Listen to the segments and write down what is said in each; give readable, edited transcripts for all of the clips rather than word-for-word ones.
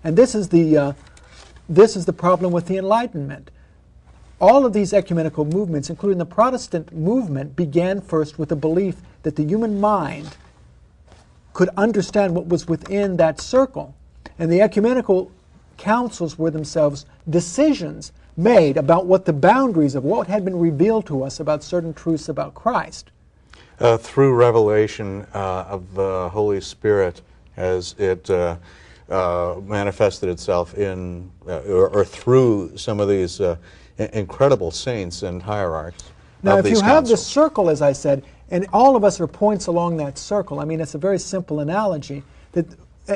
And this is the problem with the Enlightenment. All of these ecumenical movements, including the Protestant movement, began first with the belief that the human mind could understand what was within that circle. And the ecumenical councils were themselves decisions made about what the boundaries of what had been revealed to us about certain truths about Christ. Through revelation of the Holy Spirit, as it manifested itself in, or through some of these incredible saints and hierarchs. Now, if you have the circle, as I said, and all of us are points along that circle, I mean, it's a very simple analogy,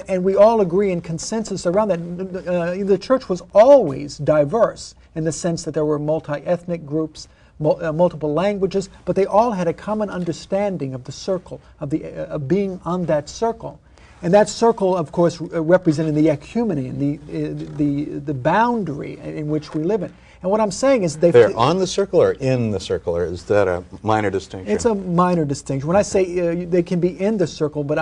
and we all agree in consensus around that. The church was always diverse in the sense that there were multi-ethnic groups, multiple languages, but they all had a common understanding of the circle, of being on that circle. And that circle, of course, representing the ecumeny, the boundary in which we live in. And what I'm saying is they're on the circle or in the circle, or is that a minor distinction? It's a minor distinction. When I say they can be in the circle, but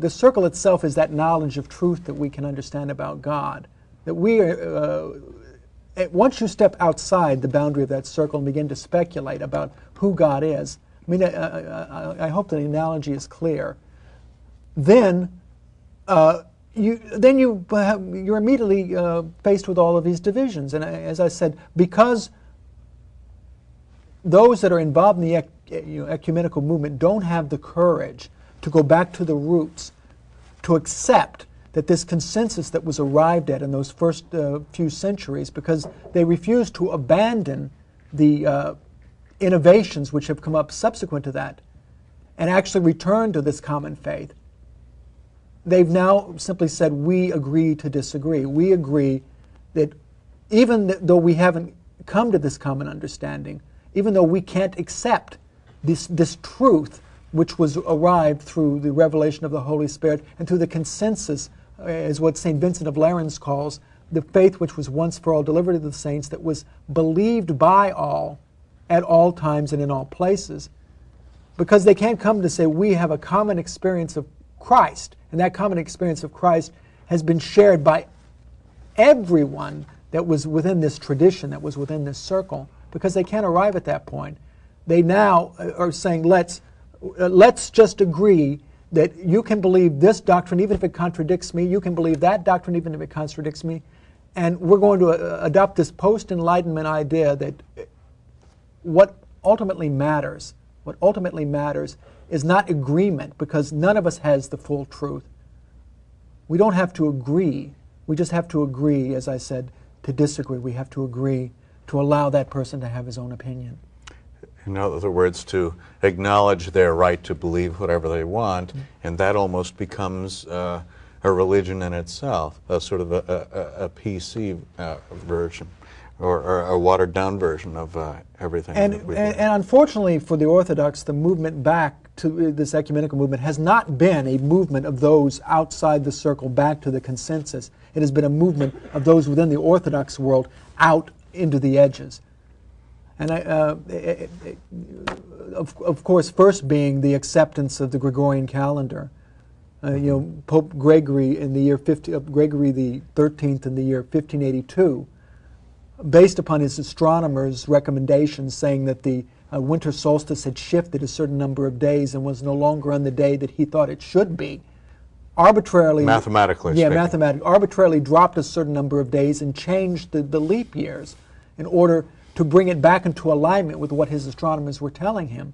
the circle itself is that knowledge of truth that we can understand about God. That we are, once you step outside the boundary of that circle and begin to speculate about who God is, I mean, I hope the analogy is clear. Then you're immediately faced with all of these divisions. And as I said, because those that are involved in the ecumenical movement don't have the courage to go back to the roots, to accept that this consensus that was arrived at in those first few centuries, because they refused to abandon the innovations which have come up subsequent to that and actually return to this common faith. They've now simply said, we agree to disagree. We agree that even though we haven't come to this common understanding, even though we can't accept this truth which was arrived through the revelation of the Holy Spirit and through the consensus, as what St. Vincent of Lerins calls, the faith which was once for all delivered to the saints, that was believed by all at all times and in all places, because they can't come to say, we have a common experience of Christ, and that common experience of Christ has been shared by everyone that was within this tradition, that was within this circle, because they can't arrive at that point. They now are saying, let's just agree that you can believe this doctrine even if it contradicts me, you can believe that doctrine even if it contradicts me, and we're going to adopt this post-Enlightenment idea that what ultimately matters is not agreement, because none of us has the full truth. We don't have to agree. We just have to agree, as I said, to disagree. We have to agree to allow that person to have his own opinion. In other words, to acknowledge their right to believe whatever they want, and that almost becomes a religion in itself, a sort of a PC version, or a watered-down version of everything. And unfortunately for the Orthodox, the movement back to this ecumenical movement has not been a movement of those outside the circle back to the consensus. It has been a movement of those within the Orthodox world out into the edges. And of course, first being the acceptance of the Gregorian calendar. Pope Gregory in the year Gregory the 13th in the year 1582, based upon his astronomers' recommendations saying that the winter solstice had shifted a certain number of days and was no longer on the day that he thought it should be, arbitrarily, arbitrarily dropped a certain number of days and changed the leap years in order to bring it back into alignment with what his astronomers were telling him.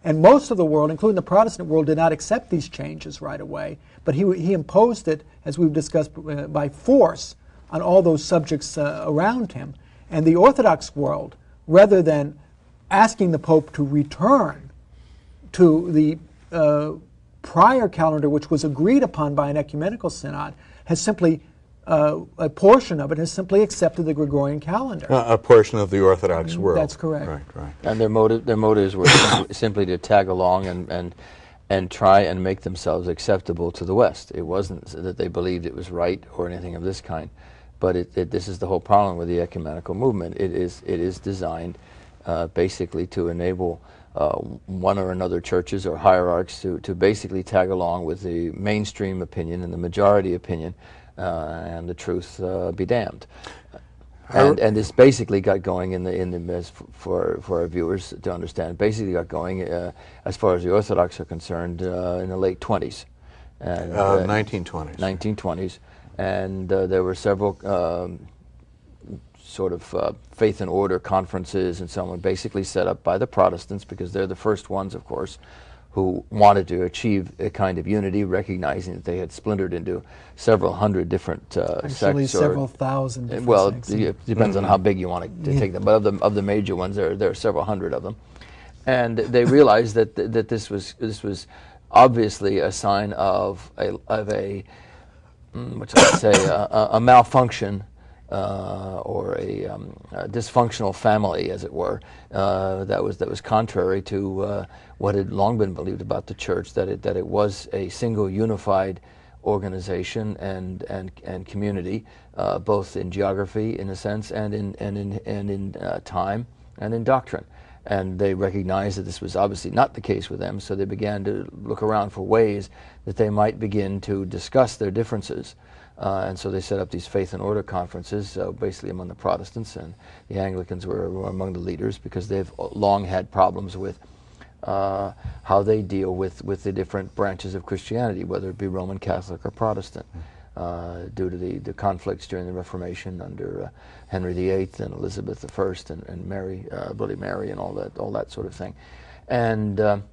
And most of the world, including the Protestant world, did not accept these changes right away, but he imposed it, as we've discussed, by force on all those subjects around him. And the Orthodox world, rather than asking the Pope to return to the prior calendar, which was agreed upon by an ecumenical synod, has simply, a portion of it has simply accepted the Gregorian calendar. A portion of the Orthodox world. That's correct. Right. And their motives were simply to tag along and try and make themselves acceptable to the West. It wasn't that they believed it was right or anything of this kind. But this is the whole problem with the ecumenical movement. It is designed basically to enable one or another churches or hierarchs to basically tag along with the mainstream opinion and the majority opinion, and the truth be damned. And this basically got going as for our viewers to understand. Basically got going as far as the Orthodox are concerned in the late 20s, and 1920s. 1920s, and there were several sort of faith and order conferences and so on, basically set up by the Protestants, because they're the first ones, of course, who wanted to achieve a kind of unity, recognizing that they had splintered into several hundred different sects. Actually, several thousand different well, sects. it depends on how big you want to take them, but of the major ones, there are several hundred of them. And they realized that this was obviously a sign of a what shall I say, a malfunction or a dysfunctional family, as it were, that was contrary to what had long been believed about the Church, that it was a single unified organization and community, both in geography, in a sense, and in time and in doctrine. And they recognized that this was obviously not the case with them, so they began to look around for ways that they might begin to discuss their differences. And so they set up these faith and order conferences, basically among the Protestants, and the Anglicans were among the leaders, because they've long had problems with how they deal with the different branches of Christianity, whether it be Roman Catholic or Protestant, due to the conflicts during the Reformation under Henry VIII and Elizabeth I and Mary, Bloody Mary, and all that sort of thing. And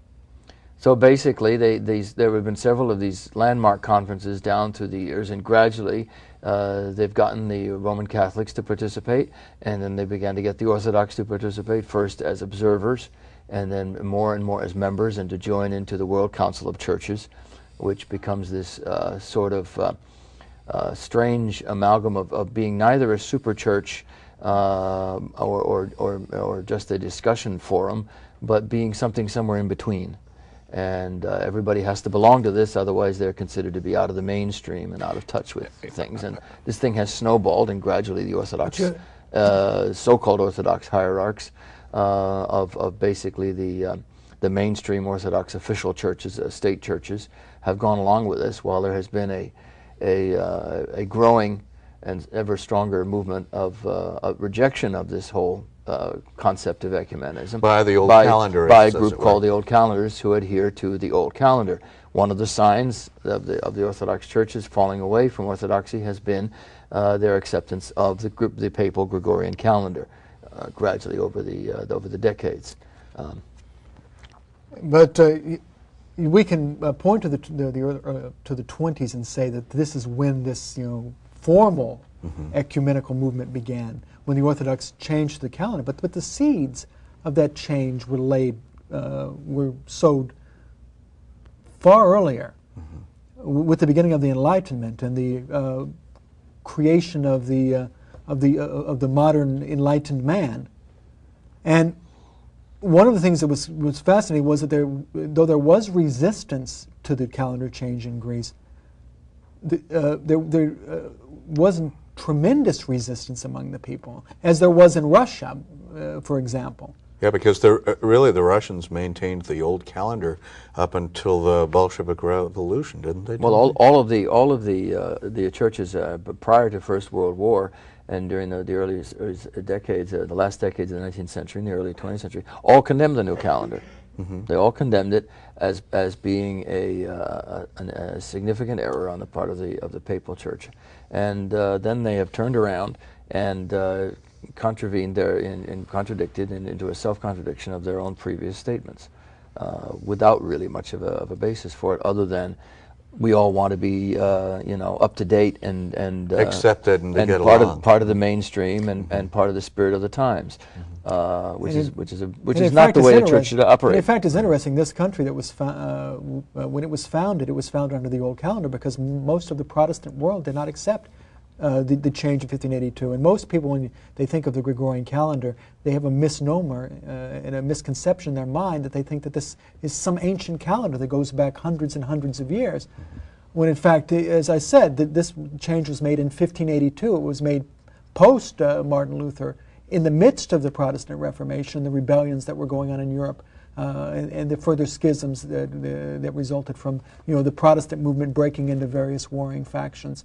so basically, there have been several of these landmark conferences down through the years, and gradually they've gotten the Roman Catholics to participate, and then they began to get the Orthodox to participate, first as observers, and then more and more as members, and to join into the World Council of Churches, which becomes this sort of strange amalgam of being neither a super church or just a discussion forum, but being something somewhere in between. And everybody has to belong to this, otherwise they're considered to be out of the mainstream and out of touch with things. And this thing has snowballed, and gradually the Orthodox, so-called Orthodox hierarchs of basically the mainstream Orthodox official churches, state churches, have gone along with this, while there has been a growing and ever stronger movement of rejection of this whole concept of ecumenism by the old calendarists, by a group called the Old Calendarists, who adhere to the old calendar. One of the signs of the Orthodox churches falling away from Orthodoxy has been their acceptance of the papal Gregorian calendar, gradually over the decades. But we can point to the 20s and say that this is when this formal ecumenical movement began, when the Orthodox changed the calendar. But the seeds of that change were sowed far earlier, with the beginning of the Enlightenment and the creation of the modern enlightened man. And one of the things that was fascinating was that though there was resistance to the calendar change in Greece, there wasn't tremendous resistance among the people, as there was in Russia, for example. Yeah, because really the Russians maintained the old calendar up until the Bolshevik Revolution, didn't they? Well, all of the churches prior to First World War and during the early decades, the last decades of the 19th century and the early 20th century, all condemned the new calendar. They all condemned it as being a significant error on the part of the papal church, and then they have turned around and contravened and contradicted into a self-contradiction of their own previous statements, without really much of a basis for it, other than we all want to be up to date and accepted and get part of the mainstream and part of the spirit of the times. Which is not the way a church should operate. In fact, it's interesting. This country that was when it was founded under the old calendar, because most of the Protestant world did not accept the change of 1582. And most people, when they think of the Gregorian calendar, they have a misnomer and a misconception in their mind that they think that this is some ancient calendar that goes back hundreds and hundreds of years. When in fact, as I said, this change was made in 1582. It was made post Martin Luther, in the midst of the Protestant Reformation, the rebellions that were going on in Europe, and the further schisms that resulted from the Protestant movement breaking into various warring factions.